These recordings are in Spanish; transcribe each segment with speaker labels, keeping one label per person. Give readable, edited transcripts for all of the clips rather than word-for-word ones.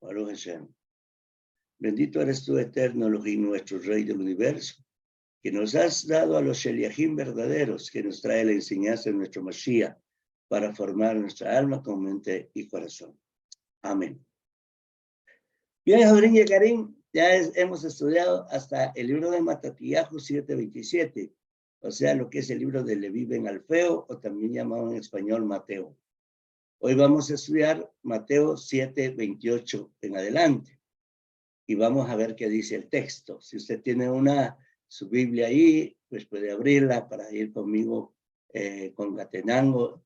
Speaker 1: Baruch Hashem. Bendito eres tú, eterno Elohim, nuestro Rey del universo, que nos has dado a los Sheliachim verdaderos, que nos trae la enseñanza de nuestro Mashiach, para formar nuestra alma con mente y corazón. Amén. Bien, Jabrín y Karim, ya hemos estudiado hasta el libro de Matatiyahu 7:27, o sea, lo que es el libro de Leví ben Alfeo, o también llamado en español Mateo. Hoy vamos a estudiar Mateo 7:28 en adelante. Y vamos a ver qué dice el texto. Si usted tiene su Biblia ahí, pues puede abrirla para ir conmigo concatenando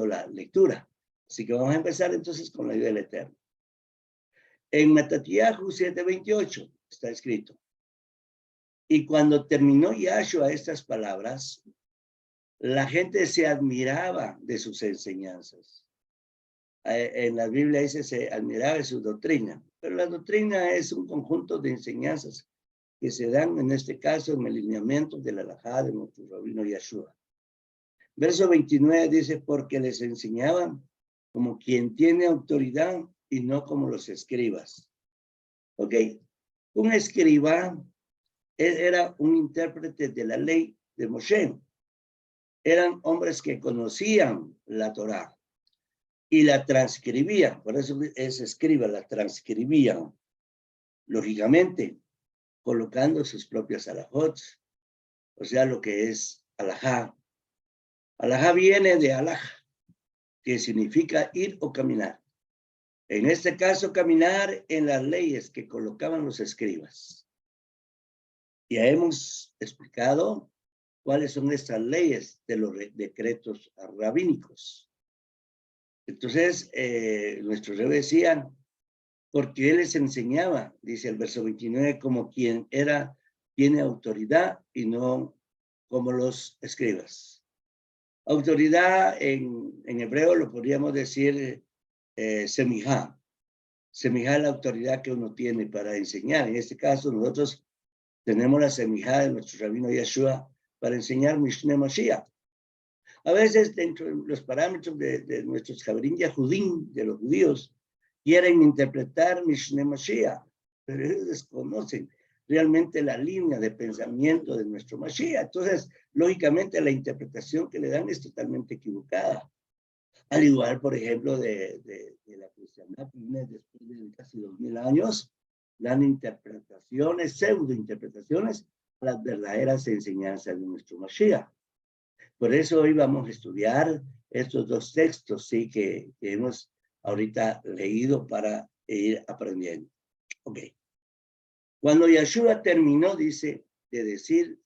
Speaker 1: la lectura. Así que vamos a empezar entonces con la ayuda del Eterno. En Matatiyahu 7:28 está escrito: y cuando terminó Yahshua estas palabras, la gente se admiraba de sus enseñanzas. En la Biblia dice se admiraba de su doctrina, pero la doctrina es un conjunto de enseñanzas que se dan en este caso en el lineamiento de la halajá de nuestro rabino Yahshua. Verso 29 dice: porque les enseñaban como quien tiene autoridad y no como los escribas. Ok, un escriba era un intérprete de la ley de Moshe. Eran hombres que conocían la Torá y la transcribían, por eso es escriba, la transcribían, lógicamente, colocando sus propias alajot, o sea, lo que es alajá. Alajá viene de alaj, que significa ir o caminar. En este caso, caminar en las leyes que colocaban los escribas. Ya hemos explicado cuáles son estas leyes de los decretos rabínicos. Entonces, nuestros rebes decían, porque él les enseñaba, dice el verso 29, como quien tiene autoridad y no como los escribas. Autoridad en hebreo lo podríamos decir semijá. Semijá es la autoridad que uno tiene para enseñar. En este caso, nosotros tenemos la semijá de nuestro rabino Yahshua para enseñar Mishneh Mashiach. A veces, dentro de los parámetros de nuestros Jabrín Yahudim, de los judíos, quieren interpretar Mishneh Mashiach, pero ellos desconocen realmente la línea de pensamiento de nuestro Mashiach. Entonces, lógicamente, la interpretación que le dan es totalmente equivocada. Al igual, por ejemplo, de la cristiandad, después de casi 2000 años, dan interpretaciones, pseudointerpretaciones, a las verdaderas enseñanzas de nuestro Mashiach. Por eso hoy vamos a estudiar estos dos textos, sí, que hemos ahorita leído para ir aprendiendo. Ok. Cuando Yahshua terminó, dice, de decir,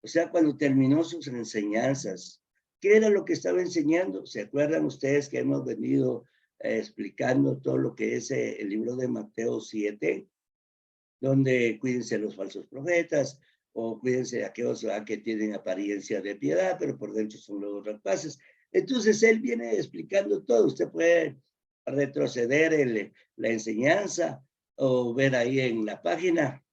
Speaker 1: o sea, cuando terminó sus enseñanzas, ¿qué era lo que estaba enseñando? ¿Se acuerdan ustedes que hemos venido explicando todo lo que es el libro de Mateo 7? Donde cuídense los falsos profetas, o cuídense de aquellos que tienen apariencia de piedad, pero por dentro son los rapaces. Entonces, él viene explicando todo. Usted puede retroceder la enseñanza o ver ahí en la página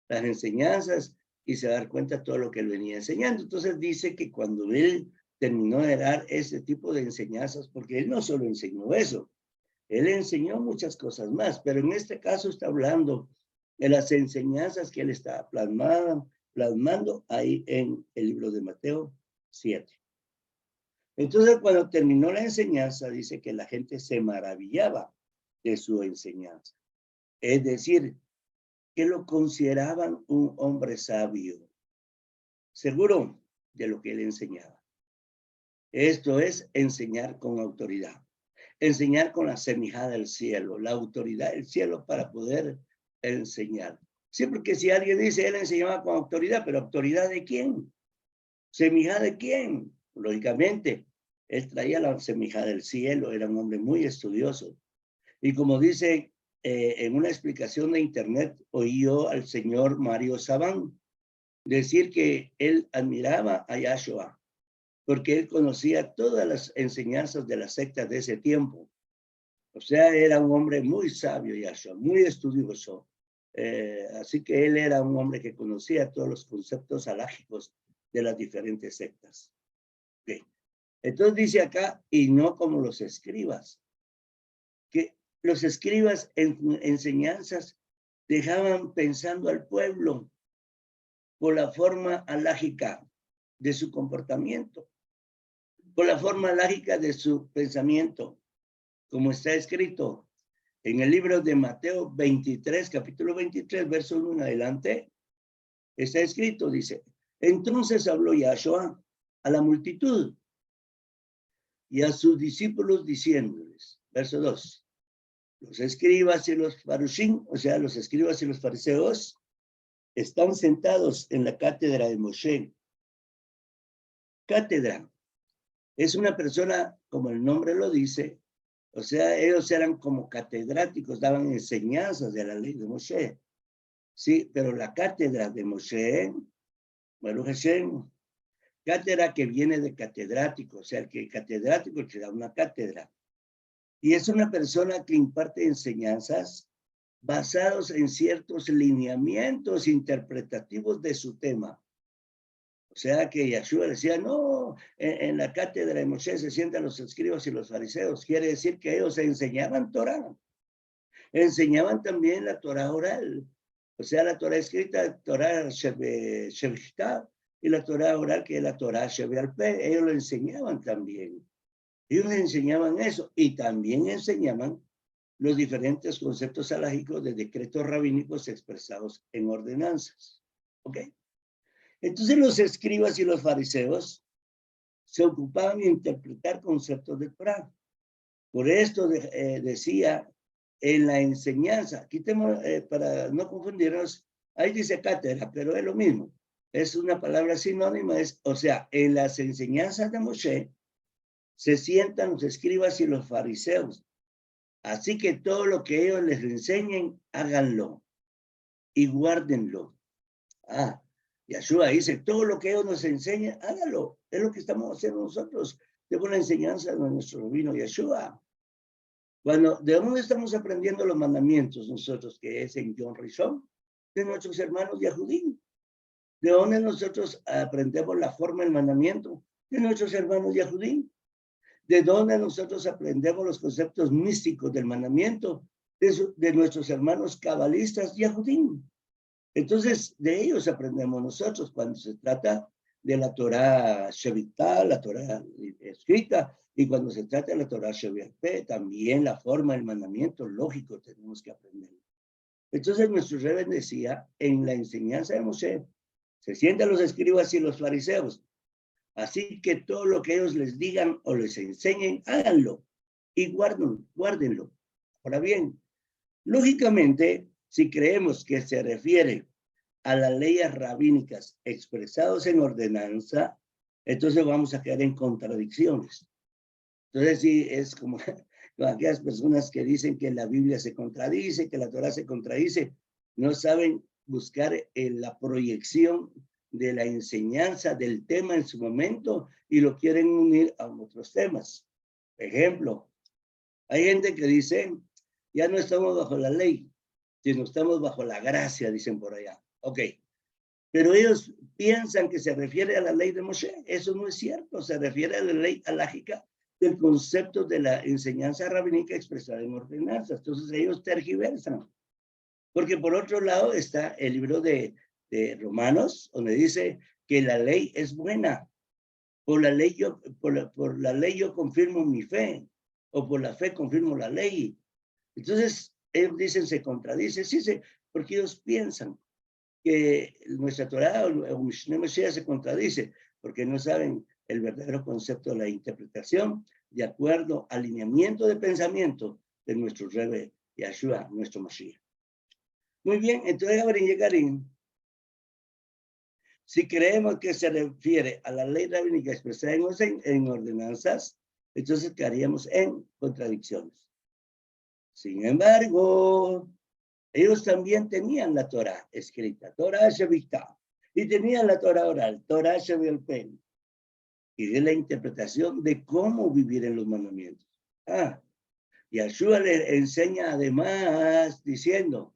Speaker 1: las enseñanzas y se dar cuenta de todo lo que él venía enseñando. Entonces, dice que cuando él terminó de dar ese tipo de enseñanzas, porque él no solo enseñó eso, él enseñó muchas cosas más, pero en este caso está hablando de las enseñanzas que él está plasmando ahí en el libro de Mateo 7. Entonces, cuando terminó la enseñanza, dice que la gente se maravillaba de su enseñanza. Es decir, que lo consideraban un hombre sabio, seguro de lo que él enseñaba. Esto es enseñar con autoridad. Enseñar con la semijá del cielo, la autoridad del cielo para poder enseñar. Sí, porque si alguien dice, él enseñaba con autoridad, pero ¿autoridad de quién? ¿Semijá de quién? Lógicamente, él traía la semijá del cielo, era un hombre muy estudioso. Y como dice en una explicación de internet, oí yo al señor Mario Sabán decir que él admiraba a Yahshua, porque él conocía todas las enseñanzas de las sectas de ese tiempo. O sea, era un hombre muy sabio, Yahshua, muy estudioso. Así que él era un hombre que conocía todos los conceptos halágicos de las diferentes sectas. Okay. Entonces dice acá, y no como los escribas, que los escribas en enseñanzas dejaban pensando al pueblo por la forma alágica de su comportamiento, por la forma alágica de su pensamiento, como está escrito en el libro de Mateo 23, capítulo 23, verso 1 en adelante. Está escrito, dice, entonces habló Yahshua a la multitud y a sus discípulos diciéndoles, verso 2, los escribas y los farushim, o sea, los escribas y los fariseos, están sentados en la cátedra de Moshe. Cátedra es una persona, como el nombre lo dice, o sea, ellos eran como catedráticos, daban enseñanzas de la ley de Moshe. Sí, pero la cátedra de Moshe, Baruch Hashem, cátedra que viene de catedrático, o sea, el que catedrático que da una cátedra. Y es una persona que imparte enseñanzas basados en ciertos lineamientos interpretativos de su tema. O sea que Yahshua decía, no, en la cátedra de Moshe se sientan los escribas y los fariseos. Quiere decir que ellos enseñaban Torah. Enseñaban también la Torah oral. O sea, la Torah escrita, Torah Shebishta, y la Torah oral, que es la Torah Shebealpé. Ellos lo enseñaban también. Ellos enseñaban eso. Y también enseñaban los diferentes conceptos alágicos de decretos rabínicos expresados en ordenanzas. ¿Ok? Entonces los escribas y los fariseos se ocupaban de interpretar conceptos de Torah. Por esto decía en la enseñanza, aquí tenemos, para no confundirnos, ahí dice cátedra, pero es lo mismo. Es una palabra sinónima, o sea, en las enseñanzas de Moshe se sientan los escribas y los fariseos. Así que todo lo que ellos les enseñen, háganlo y guárdenlo. Yahshua dice, todo lo que ellos nos enseñan, hágalo. Es lo que estamos haciendo nosotros. Tengo la enseñanza de nuestro rabino Yahshua. Bueno, ¿de dónde estamos aprendiendo los mandamientos nosotros? Que es en Yom Rishon, de nuestros hermanos Yahudim. ¿De dónde nosotros aprendemos la forma del mandamiento? De nuestros hermanos Yahudim. ¿De dónde nosotros aprendemos los conceptos místicos del mandamiento? De nuestros hermanos cabalistas Yahudim. Entonces, de ellos aprendemos nosotros cuando se trata de la Torah Shevitá, la Torah escrita, y cuando se trata de la Torah Shevialpé, también la forma del mandamiento lógico tenemos que aprender. Entonces, nuestro Rebbe decía, en la enseñanza de Moshe, se sientan los escribas y los fariseos, así que todo lo que ellos les digan o les enseñen, háganlo y guárdenlo. Ahora bien, lógicamente, si creemos que se refiere a las leyes rabínicas expresadas en ordenanza, entonces vamos a caer en contradicciones. Entonces sí, es como aquellas personas que dicen que la Biblia se contradice, que la Torah se contradice, no saben buscar la proyección de la enseñanza del tema en su momento y lo quieren unir a otros temas. Ejemplo, hay gente que dice, ya no estamos bajo la ley, sino estamos bajo la gracia, dicen por allá. Ok, pero ellos piensan que se refiere a la ley de Moshe. Eso no es cierto, se refiere a la ley alágica del concepto de la enseñanza rabínica expresada en ordenanzas. Entonces ellos tergiversan. Porque por otro lado está el libro de Romanos, donde dice que la ley es buena. Por la ley yo confirmo mi fe, o por la fe confirmo la ley. Entonces ellos dicen se contradice, sí, porque ellos piensan que nuestra Torah o Mishneh Mashiach se contradice, porque no saben el verdadero concepto de la interpretación de acuerdo al alineamiento de pensamiento de nuestro Rebbe Yahshua, nuestro Mashiach. Muy bien, entonces ahora llegarín. Si creemos que se refiere a la ley rabínica expresada en ordenanzas, entonces quedaríamos en contradicciones. Sin embargo, ellos también tenían la Torah escrita, Torah Shevitá, y tenían la Torah oral, Torah Shevialpé, y es la interpretación de cómo vivir en los mandamientos. Yahshua le enseña además diciendo,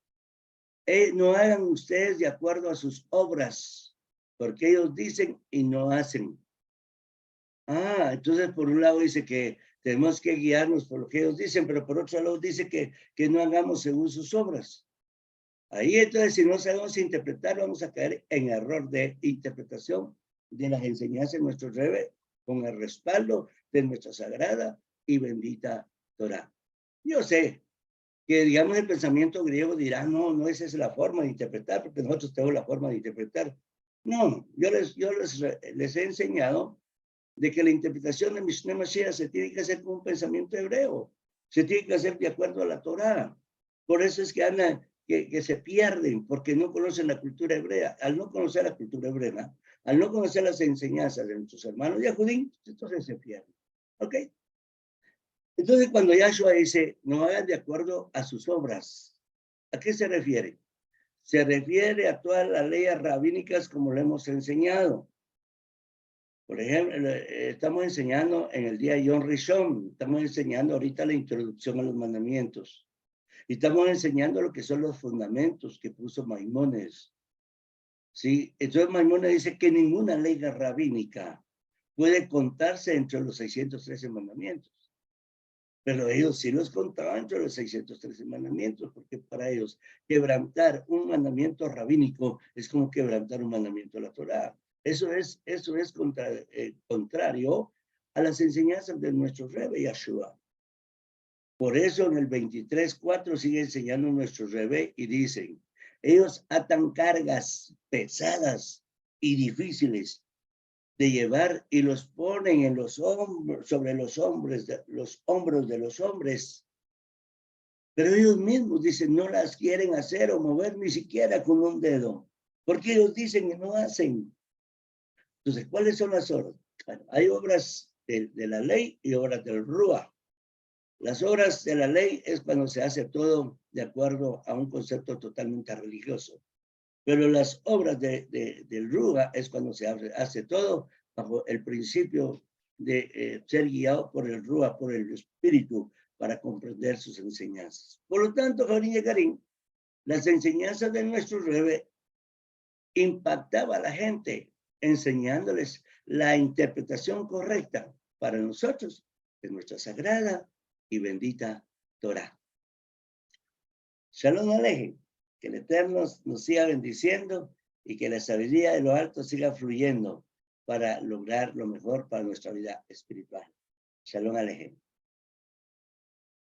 Speaker 1: no hagan ustedes de acuerdo a sus obras, porque ellos dicen y no hacen. Entonces por un lado dice que Tenemos que guiarnos por lo que ellos dicen, pero por otro lado dice que no hagamos según sus obras. Ahí entonces, si no sabemos interpretar, vamos a caer en error de interpretación de las enseñanzas de nuestro Rebbe con el respaldo de nuestra sagrada y bendita Torah. Yo sé que, digamos, el pensamiento griego dirá, no, esa es la forma de interpretar, porque nosotros tenemos la forma de interpretar. No, yo les he enseñado de que la interpretación de Mishneh Mashiach se tiene que hacer con un pensamiento hebreo, se tiene que hacer de acuerdo a la Torah. Por eso es que se pierden, porque no conocen la cultura hebrea. Al no conocer la cultura hebrea, al no conocer las enseñanzas de nuestros hermanos Yahudim, entonces se pierden. ¿Ok? Entonces, cuando Yahshua dice, no hagan de acuerdo a sus obras, ¿a qué se refiere? Se refiere a todas las leyes rabínicas como lo hemos enseñado. Por ejemplo, estamos enseñando en el día Yom Rishon, estamos enseñando ahorita la introducción a los mandamientos. Y estamos enseñando lo que son los fundamentos que puso Maimónides. ¿Sí? Entonces Maimónides dice que ninguna ley rabínica puede contarse entre los 613 mandamientos. Pero ellos sí los contaban entre los 613 mandamientos, porque para ellos quebrantar un mandamiento rabínico es como quebrantar un mandamiento de la Torá. Eso es contrario a las enseñanzas de nuestro Rebbe Yahshua. Por eso en el 23:4 sigue enseñando nuestro Rebbe y dicen, ellos atan cargas pesadas y difíciles de llevar y los ponen en los hombros, sobre los hombros de los hombres. Pero ellos mismos dicen, no las quieren hacer o mover ni siquiera con un dedo. Porque ellos dicen que no hacen. Entonces, ¿cuáles son las obras? Bueno, hay obras de la ley y obras del Rúa. Las obras de la ley es cuando se hace todo de acuerdo a un concepto totalmente religioso. Pero las obras del Rúa es cuando se hace todo bajo el principio de ser guiado por el Rúa, por el Espíritu, para comprender sus enseñanzas. Por lo tanto, Jorín y Karim, las enseñanzas de nuestro Rebbe impactaba a la gente, enseñándoles la interpretación correcta para nosotros de nuestra sagrada y bendita Torah. Shalom Alejem, que el Eterno nos siga bendiciendo y que la sabiduría de lo alto siga fluyendo para lograr lo mejor para nuestra vida espiritual. Shalom Alejem.